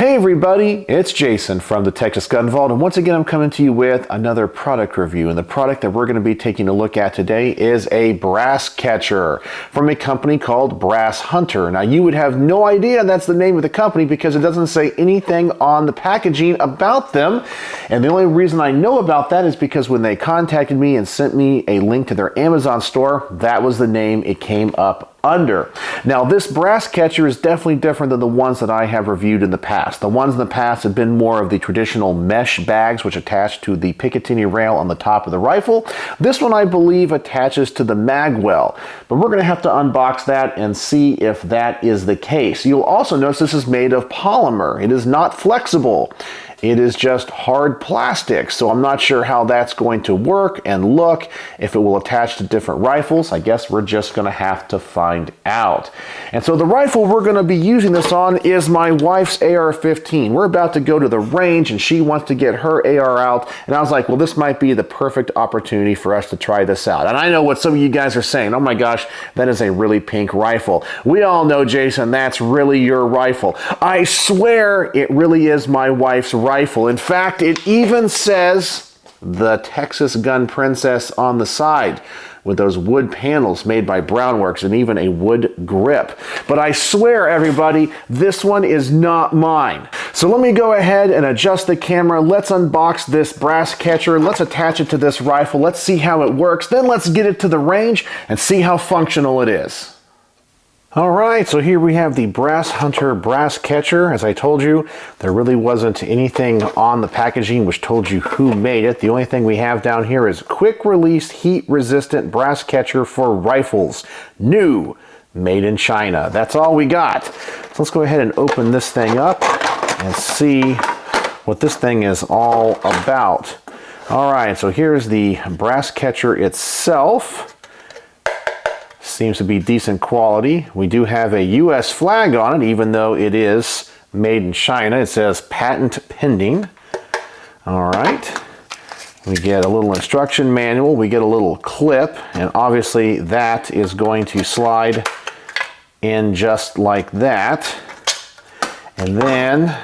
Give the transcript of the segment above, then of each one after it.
Hey everybody, it's Jason from the Texas Gun Vault, and once again I'm coming to you with another product review. And the product that we're going to be taking a look at today is a brass catcher from a company called Brass Hunter. Now you would have no idea that's the name of the company because it doesn't say anything on the packaging about them. And the only reason I know about that is because when they contacted me and sent me a link to their Amazon store, that was the name it came up under. Now this brass catcher is definitely different than the ones that I have reviewed in the past. The ones in the past have been more of the traditional mesh bags which attach to the Picatinny rail on the top of the rifle. This one I believe attaches to the mag well, but we're going to have to unbox that and see if that is the case. You'll also notice this is made of polymer. It is not flexible. It is just hard plastic, so I'm not sure how that's going to work and look, if it will attach to different rifles. I guess we're just going to have to find out. And so the rifle we're going to be using this on is my wife's AR-15. We're about to go to the range and she wants to get her AR out, and I was like, well, this might be the perfect opportunity for us to try this out. And I know what some of you guys are saying, oh my gosh, that is a really pink rifle. We all know, Jason, that's really your rifle. I swear it really is my wife's rifle. In fact, it even says the Texas Gun Princess on the side with those wood panels made by Brownworks and even a wood grip. But I swear, everybody, this one is not mine. So let me go ahead and adjust the camera. Let's unbox this brass catcher. Let's attach it to this rifle. Let's see how it works. Then let's get it to the range and see how functional it is. Alright, so here we have the Brass Hunter brass catcher. As I told you, there really wasn't anything on the packaging which told you who made it. The only thing we have down here is quick release heat resistant brass catcher for rifles. New, made in China. That's all we got. So let's go ahead and open this thing up and see what this thing is all about. Alright, so here's the brass catcher itself. Seems to be decent quality. We do have a US flag on it, even though it is made in China. It says patent pending. All right. We get a little instruction manual. We get a little clip, and obviously that is going to slide in just like that. And then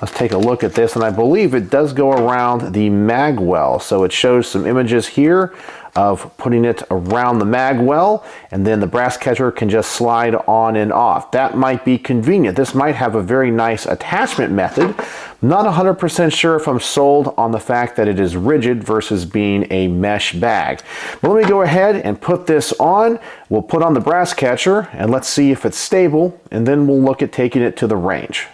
let's take a look at this, and I believe it does go around the mag well. So it shows some images here of putting it around the mag well, and then the brass catcher can just slide on and off. That might be convenient. This might have a very nice attachment method. Not 100% sure if I'm sold on the fact that it is rigid versus being a mesh bag. But let me go ahead and put this on. We'll put on the brass catcher and let's see if it's stable, and then we'll look at taking it to the range.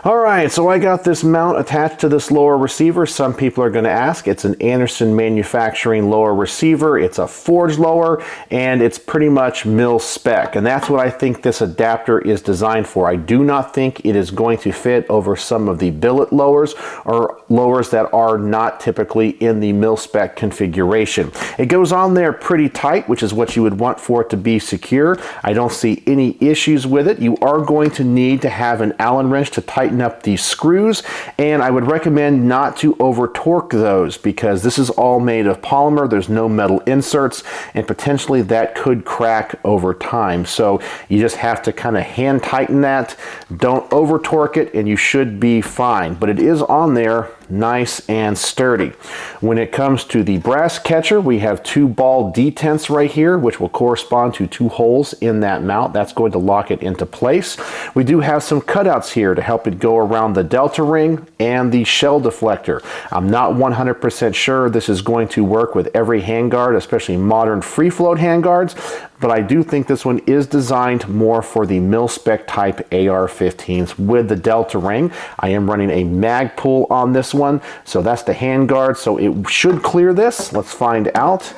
Alright, so I got this mount attached to this lower receiver. Some people are going to ask. It's an Anderson manufacturing lower receiver. It's a forged lower, and it's pretty much mil spec. And that's what I think this adapter is designed for. I do not think it is going to fit over some of the billet lowers or lowers that are not typically in the mil spec configuration. It goes on there pretty tight, which is what you would want for it to be secure. I don't see any issues with it. You are going to need to have an Allen wrench to tighten up these screws, and I would recommend not to over torque those because this is all made of polymer. There's no metal inserts, and potentially that could crack over time. So you just have to kind of hand tighten that. Don't over torque it and you should be fine, but it is on there nice and sturdy. When it comes to the brass catcher, we have two ball detents right here, which will correspond to two holes in that mount. That's going to lock it into place. We do have some cutouts here to help it go around the delta ring and the shell deflector. I'm not 100% sure this is going to work with every handguard, especially modern free float handguards, but I do think this one is designed more for the mil-spec type AR-15s with the delta ring. I am running a mag pull on this one, so that's the handguard, so it should clear this. Let's find out.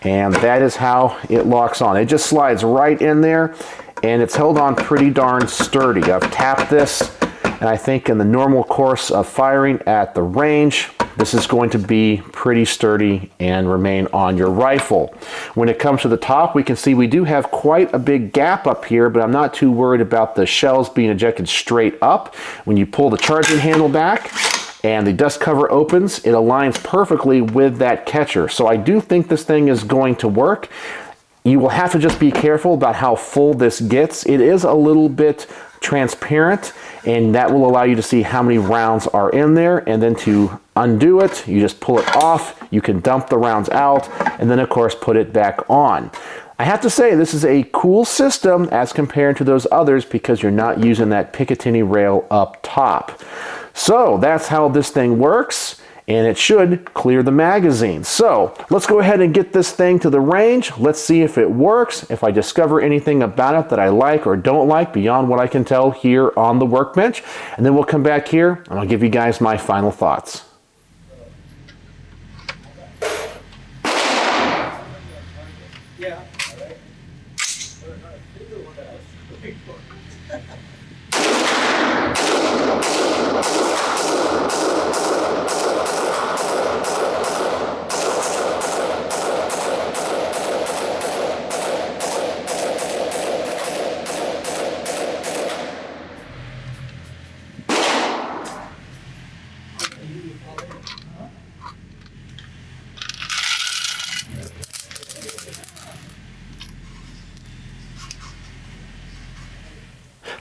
And that is how it locks on. It just slides right in there, and it's held on pretty darn sturdy. I've tapped this, and I think in the normal course of firing at the range, this is going to be pretty sturdy and remain on your rifle. When it comes to the top, we can see we do have quite a big gap up here, but I'm not too worried about the shells being ejected straight up. When you pull the charging handle back and the dust cover opens, it aligns perfectly with that catcher. So I do think this thing is going to work. You will have to just be careful about how full this gets. It is a little bit transparent, and that will allow you to see how many rounds are in there. And then to undo it, you just pull it off, you can dump the rounds out, and then of course put it back on. I have to say, this is a cool system as compared to those others because you're not using that Picatinny rail up top. So that's how this thing works, and it should clear the magazine. So let's go ahead and get this thing to the range. Let's see if it works, if I discover anything about it that I like or don't like beyond what I can tell here on the workbench. And then we'll come back here and I'll give you guys my final thoughts. Yeah.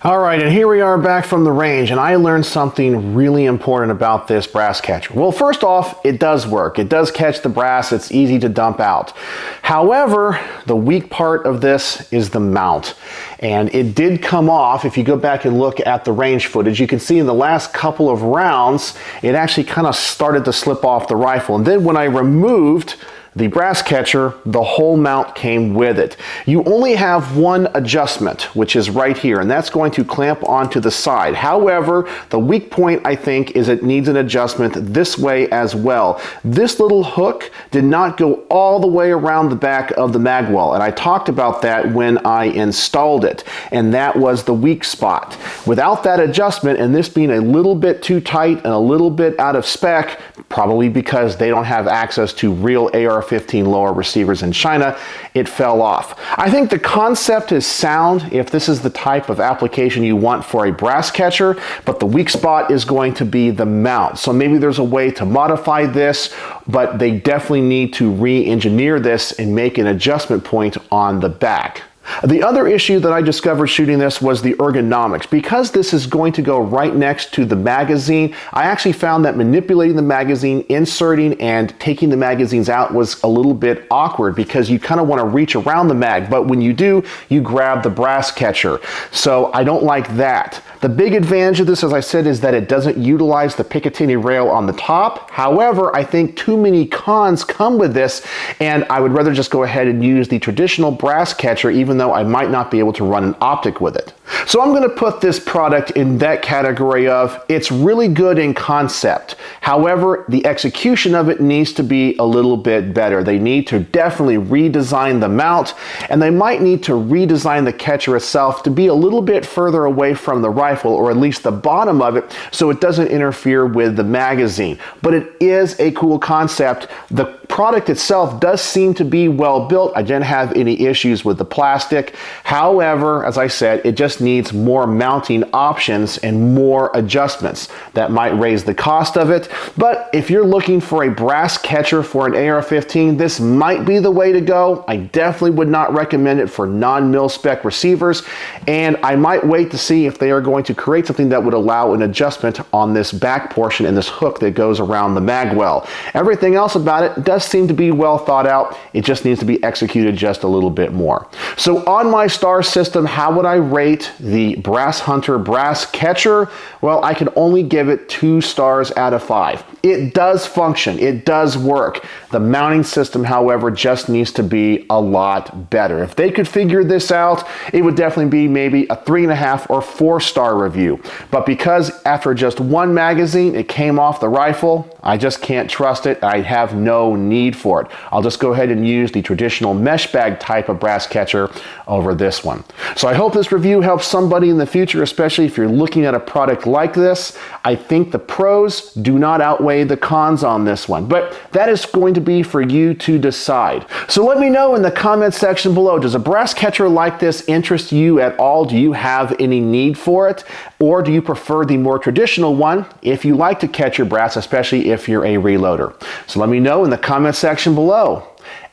All right, and here we are back from the range, and I learned something really important about this brass catcher. Well, first off, it does work. It does catch the brass. It's easy to dump out. However, the weak part of this is the mount. And it did come off. If you go back and look at the range footage, you can see in the last couple of rounds, it actually kind of started to slip off the rifle. And then when I removed the brass catcher, the whole mount came with it. You only have one adjustment, which is right here, and that's going to clamp onto the side. However, the weak point, I think, is it needs an adjustment this way as well. This little hook did not go all the way around the back of the mag well, and I talked about that when I installed it, and that was the weak spot. Without that adjustment, and this being a little bit too tight and a little bit out of spec, probably because they don't have access to real AR-15 lower receivers in China, it fell off. I think the concept is sound if this is the type of application you want for a brass catcher, but the weak spot is going to be the mount. So maybe there's a way to modify this, but they definitely need to re-engineer this and make an adjustment point on the back. The other issue that I discovered shooting this was the ergonomics. Because this is going to go right next to the magazine, I actually found that manipulating the magazine, inserting and taking the magazines out was a little bit awkward because you kind of want to reach around the mag, but when you do, you grab the brass catcher. So I don't like that. The big advantage of this, as I said, is that it doesn't utilize the Picatinny rail on the top. However, I think too many cons come with this, and I would rather just go ahead and use the traditional brass catcher, even though I might not be able to run an optic with it. So I'm going to put this product in that category of it's really good in concept. However, the execution of it needs to be a little bit better. They need to definitely redesign the mount, and they might need to redesign the catcher itself to be a little bit further away from the rifle, or at least the bottom of it, so it doesn't interfere with the magazine. But it is a cool concept. The product itself does seem to be well built. I didn't have any issues with the plastic. However, as I said, it just needs more mounting options and more adjustments. That might raise the cost of it, but if you're looking for a brass catcher for an AR-15, this might be the way to go. I definitely would not recommend it for non-mil spec receivers, and I might wait to see if they are going to create something that would allow an adjustment on this back portion and this hook that goes around the mag well. Everything else about it does seem to be well thought out. It just needs to be executed just a little bit more. So on my star system, how would I rate the Brass Hunter brass catcher? Well, I can only give it 2 stars out of 5. It does function, it does work. The mounting system, however, just needs to be a lot better. If they could figure this out, it would definitely be maybe a 3.5 or 4-star review. But because after just one magazine, it came off the rifle, I just can't trust it. I have no need for it. I'll just go ahead and use the traditional mesh bag type of brass catcher over this one. So I hope this review helps somebody in the future, especially if you're looking at a product like this. I think the pros do not outweigh the cons on this one, but that is going to be for you to decide. So let me know in the comment section below, does a brass catcher like this interest you at all? Do you have any need for it? Or do you prefer the more traditional one if you like to catch your brass, especially if you're a reloader? So let me know in the comment section below.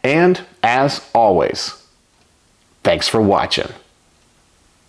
And as always, thanks for watching.